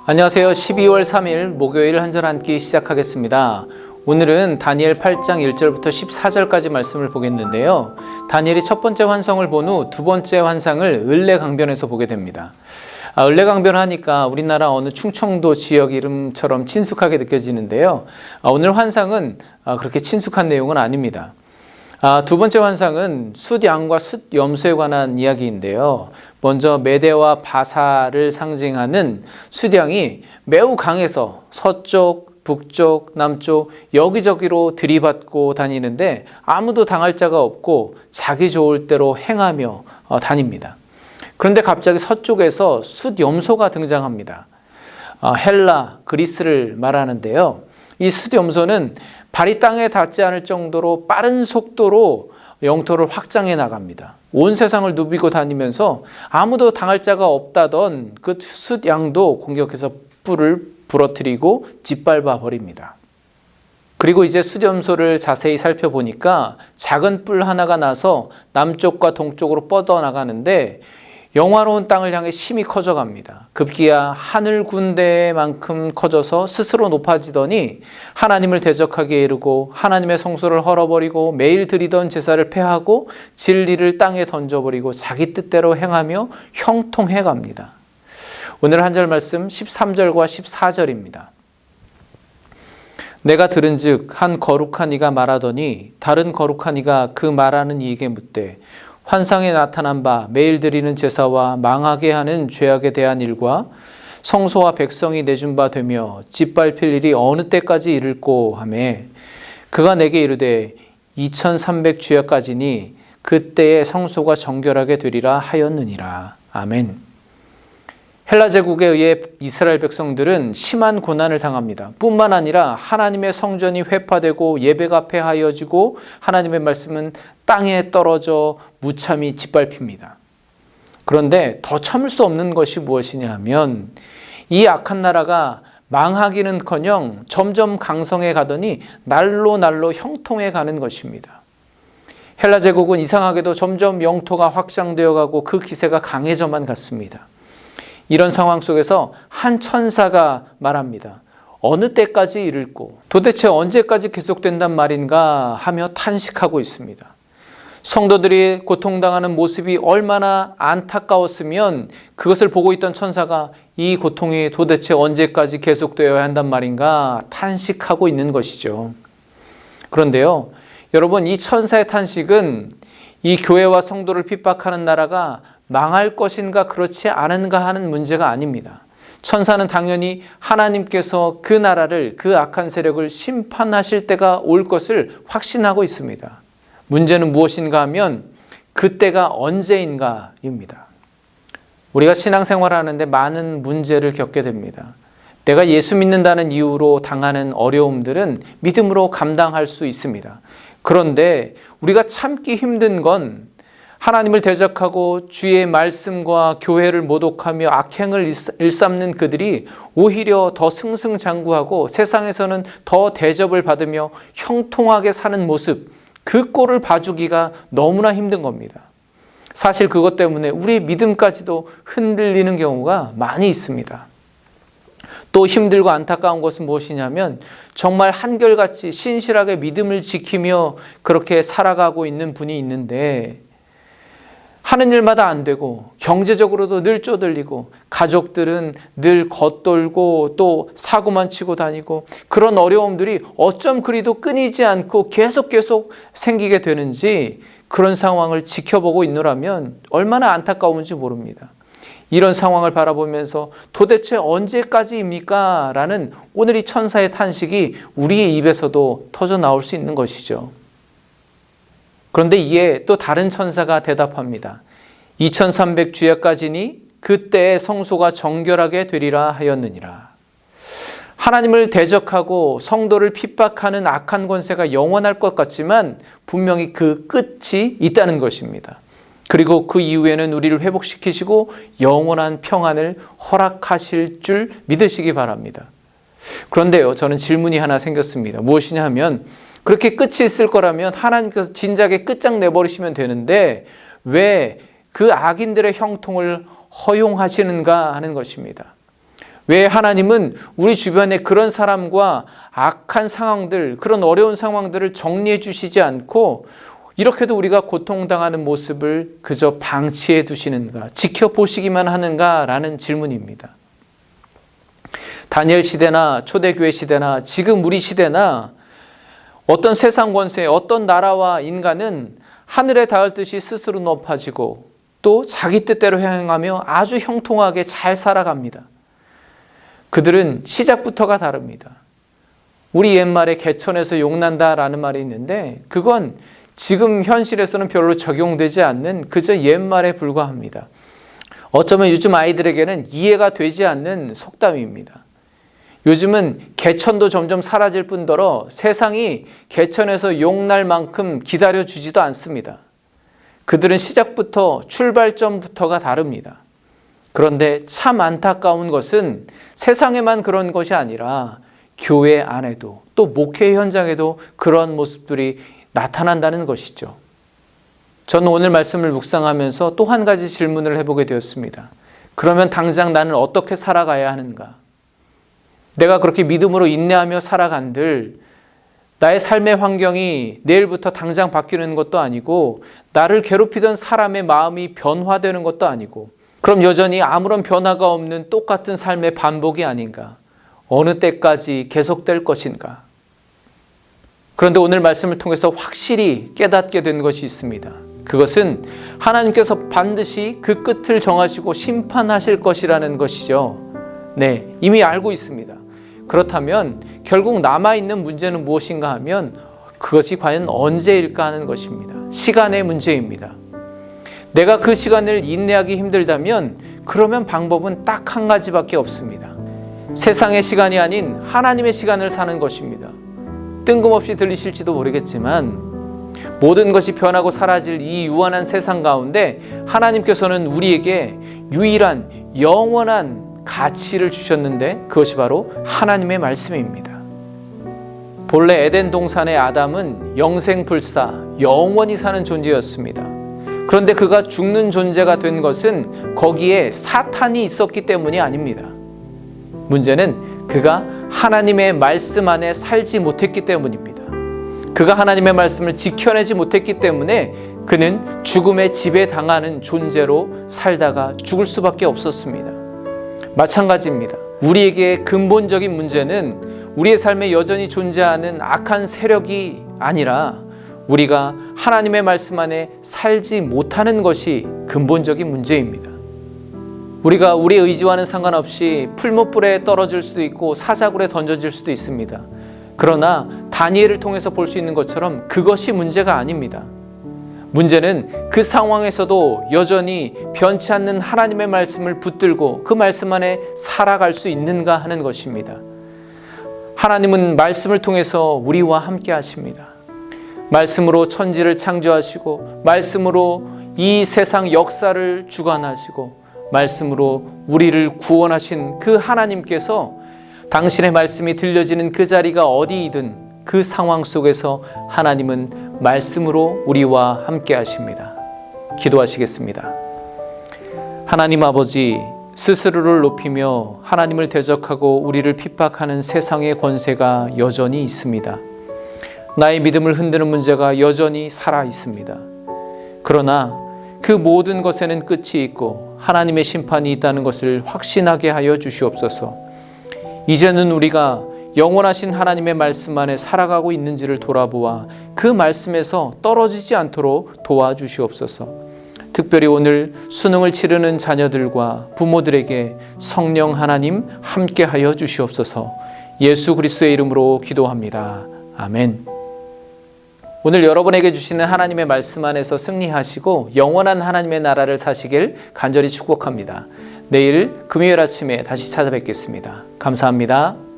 안녕하세요. 12월 3일 목요일 한절 한끼 시작하겠습니다. 오늘은 다니엘 8장 1절부터 14절까지 말씀을 보겠는데요. 다니엘이 첫 번째 환상을 본 후 두 번째 환상을 을레강변에서 보게 됩니다. 을레강변 하니까 우리나라 어느 충청도 지역 이름처럼 친숙하게 느껴지는데요. 오늘 환상은 그렇게 친숙한 내용은 아닙니다. 두 번째 환상은 숫양과 숫염소에 관한 이야기인데요. 먼저 메대와 바사를 상징하는 숫양이 매우 강해서 서쪽, 북쪽, 남쪽 여기저기로 들이받고 다니는데 아무도 당할 자가 없고 자기 좋을 대로 행하며 다닙니다. 그런데 갑자기 서쪽에서 숫염소가 등장합니다. 헬라, 그리스를 말하는데요. 이 숫염소는 발이 땅에 닿지 않을 정도로 빠른 속도로 영토를 확장해 나갑니다. 온 세상을 누비고 다니면서 아무도 당할 자가 없다던 그 숫양도 공격해서 뿔을 부러뜨리고 짓밟아 버립니다. 그리고 이제 숫염소를 자세히 살펴보니까 작은 뿔 하나가 나서 남쪽과 동쪽으로 뻗어나가는데 영화로운 땅을 향해 심히 커져갑니다. 급기야 하늘 군대만큼 커져서 스스로 높아지더니 하나님을 대적하기에 이르고 하나님의 성소를 헐어버리고 매일 드리던 제사를 폐하고 진리를 땅에 던져버리고 자기 뜻대로 행하며 형통해 갑니다. 오늘 한절 말씀 13절과 14절입니다. 내가 들은즉 한 거룩한 이가 말하더니 다른 거룩한 이가 그 말하는 이에게 묻되 환상에 나타난 바 매일 드리는 제사와 망하게 하는 죄악에 대한 일과 성소와 백성이 내준 바 되며 짓밟힐 일이 어느 때까지 이를꼬 하매 그가 내게 이르되 2300 주야까지니 그때에 성소가 정결하게 되리라 하였느니라. 아멘. 헬라 제국에 의해 이스라엘 백성들은 심한 고난을 당합니다. 뿐만 아니라 하나님의 성전이 회파되고 예배가 폐하여지고 하나님의 말씀은 땅에 떨어져 무참히 짓밟힙니다. 그런데 더 참을 수 없는 것이 무엇이냐 하면 이 악한 나라가 망하기는커녕 점점 강성해 가더니 날로 형통해 가는 것입니다. 헬라 제국은 이상하게도 점점 영토가 확장되어 가고 그 기세가 강해져만 갔습니다. 이런 상황 속에서 한 천사가 말합니다. 어느 때까지 이를꼬? 도대체 언제까지 계속된단 말인가 하며 탄식하고 있습니다. 성도들이 고통당하는 모습이 얼마나 안타까웠으면 그것을 보고 있던 천사가 이 고통이 도대체 언제까지 계속되어야 한단 말인가 탄식하고 있는 것이죠. 그런데요, 여러분, 이 천사의 탄식은 이 교회와 성도를 핍박하는 나라가 망할 것인가 그렇지 않은가 하는 문제가 아닙니다. 천사는 당연히 하나님께서 그 나라를, 그 악한 세력을 심판하실 때가 올 것을 확신하고 있습니다. 문제는 무엇인가 하면 그때가 언제인가입니다. 우리가 신앙생활하는데 많은 문제를 겪게 됩니다. 내가 예수 믿는다는 이유로 당하는 어려움들은 믿음으로 감당할 수 있습니다. 그런데 우리가 참기 힘든 건 하나님을 대적하고 주의 말씀과 교회를 모독하며 악행을 일삼는 그들이 오히려 더 승승장구하고 세상에서는 더 대접을 받으며 형통하게 사는 모습, 그 꼴을 봐주기가 너무나 힘든 겁니다. 사실 그것 때문에 우리의 믿음까지도 흔들리는 경우가 많이 있습니다. 또 힘들고 안타까운 것은 무엇이냐면 정말 한결같이 신실하게 믿음을 지키며 그렇게 살아가고 있는 분이 있는데 하는 일마다 안 되고 경제적으로도 늘 쪼들리고 가족들은 늘 겉돌고 또 사고만 치고 다니고 그런 어려움들이 어쩜 그리도 끊이지 않고 계속 생기게 되는지 그런 상황을 지켜보고 있노라면 얼마나 안타까운지 모릅니다. 이런 상황을 바라보면서 도대체 언제까지입니까? 라는 오늘 이 천사의 탄식이 우리의 입에서도 터져 나올 수 있는 것이죠. 그런데 이에 또 다른 천사가 대답합니다. 2300 주야까지니 그때의 성소가 정결하게 되리라 하였느니라. 하나님을 대적하고 성도를 핍박하는 악한 권세가 영원할 것 같지만 분명히 그 끝이 있다는 것입니다. 그리고 그 이후에는 우리를 회복시키시고 영원한 평안을 허락하실 줄 믿으시기 바랍니다. 그런데요, 저는 질문이 하나 생겼습니다. 무엇이냐 하면 그렇게 끝이 있을 거라면 하나님께서 진작에 끝장내버리시면 되는데 왜 그 악인들의 형통을 허용하시는가 하는 것입니다. 왜 하나님은 우리 주변에 그런 사람과 악한 상황들, 그런 어려운 상황들을 정리해 주시지 않고 이렇게도 우리가 고통당하는 모습을 그저 방치해 두시는가, 지켜보시기만 하는가라는 질문입니다. 다니엘 시대나 초대교회 시대나 지금 우리 시대나 어떤 세상 권세, 어떤 나라와 인간은 하늘에 닿을 듯이 스스로 높아지고 또 자기 뜻대로 행하며 아주 형통하게 잘 살아갑니다. 그들은 시작부터가 다릅니다. 우리 옛말에 개천에서 용난다라는 말이 있는데 그건 지금 현실에서는 별로 적용되지 않는 그저 옛말에 불과합니다. 어쩌면 요즘 아이들에게는 이해가 되지 않는 속담입니다. 요즘은 개천도 점점 사라질 뿐더러 세상이 개천에서 용날 만큼 기다려주지도 않습니다. 그들은 시작부터 출발점부터가 다릅니다. 그런데 참 안타까운 것은 세상에만 그런 것이 아니라 교회 안에도 또 목회 현장에도 그런 모습들이 나타난다는 것이죠. 저는 오늘 말씀을 묵상하면서 또 한 가지 질문을 해보게 되었습니다. 그러면 당장 나는 어떻게 살아가야 하는가? 내가 그렇게 믿음으로 인내하며 살아간들 나의 삶의 환경이 내일부터 당장 바뀌는 것도 아니고 나를 괴롭히던 사람의 마음이 변화되는 것도 아니고 그럼 여전히 아무런 변화가 없는 똑같은 삶의 반복이 아닌가? 어느 때까지 계속될 것인가? 그런데 오늘 말씀을 통해서 확실히 깨닫게 된 것이 있습니다. 그것은 하나님께서 반드시 그 끝을 정하시고 심판하실 것이라는 것이죠. 네, 이미 알고 있습니다. 그렇다면 결국 남아있는 문제는 무엇인가 하면 그것이 과연 언제일까 하는 것입니다. 시간의 문제입니다. 내가 그 시간을 인내하기 힘들다면 그러면 방법은 딱 한 가지밖에 없습니다. 세상의 시간이 아닌 하나님의 시간을 사는 것입니다. 뜬금없이 들리실지도 모르겠지만 모든 것이 변하고 사라질 이 유한한 세상 가운데 하나님께서는 우리에게 유일한 영원한 가치를 주셨는데 그것이 바로 하나님의 말씀입니다. 본래 에덴 동산의 아담은 영생불사, 영원히 사는 존재였습니다. 그런데 그가 죽는 존재가 된 것은 거기에 사탄이 있었기 때문이 아닙니다. 문제는 그가 하나님의 말씀 안에 살지 못했기 때문입니다. 그가 하나님의 말씀을 지켜내지 못했기 때문에 그는 죽음의 지배당하는 존재로 살다가 죽을 수밖에 없었습니다. 마찬가지입니다. 우리에게 근본적인 문제는 우리의 삶에 여전히 존재하는 악한 세력이 아니라 우리가 하나님의 말씀 안에 살지 못하는 것이 근본적인 문제입니다. 우리가 우리의 의지와는 상관없이 풀무불에 떨어질 수도 있고 사자굴에 던져질 수도 있습니다. 그러나 다니엘을 통해서 볼 수 있는 것처럼 그것이 문제가 아닙니다. 문제는 그 상황에서도 여전히 변치 않는 하나님의 말씀을 붙들고 그 말씀 안에 살아갈 수 있는가 하는 것입니다. 하나님은 말씀을 통해서 우리와 함께 하십니다. 말씀으로 천지를 창조하시고 말씀으로 이 세상 역사를 주관하시고 말씀으로 우리를 구원하신 그 하나님께서 당신의 말씀이 들려지는 그 자리가 어디이든 그 상황 속에서 하나님은 말씀으로 우리와 함께 하십니다. 기도하시겠습니다. 하나님 아버지, 스스로를 높이며 하나님을 대적하고 우리를 핍박하는 세상의 권세가 여전히 있습니다. 나의 믿음을 흔드는 문제가 여전히 살아 있습니다. 그러나 그 모든 것에는 끝이 있고 하나님의 심판이 있다는 것을 확신하게 하여 주시옵소서. 이제는 우리가 영원하신 하나님의 말씀 안에 살아가고 있는지를 돌아보아 그 말씀에서 떨어지지 않도록 도와주시옵소서. 특별히 오늘 수능을 치르는 자녀들과 부모들에게 성령 하나님 함께하여 주시옵소서. 예수 그리스도의 이름으로 기도합니다. 아멘. 오늘 여러분에게 주시는 하나님의 말씀 안에서 승리하시고 영원한 하나님의 나라를 사시길 간절히 축복합니다. 내일 금요일 아침에 다시 찾아뵙겠습니다. 감사합니다.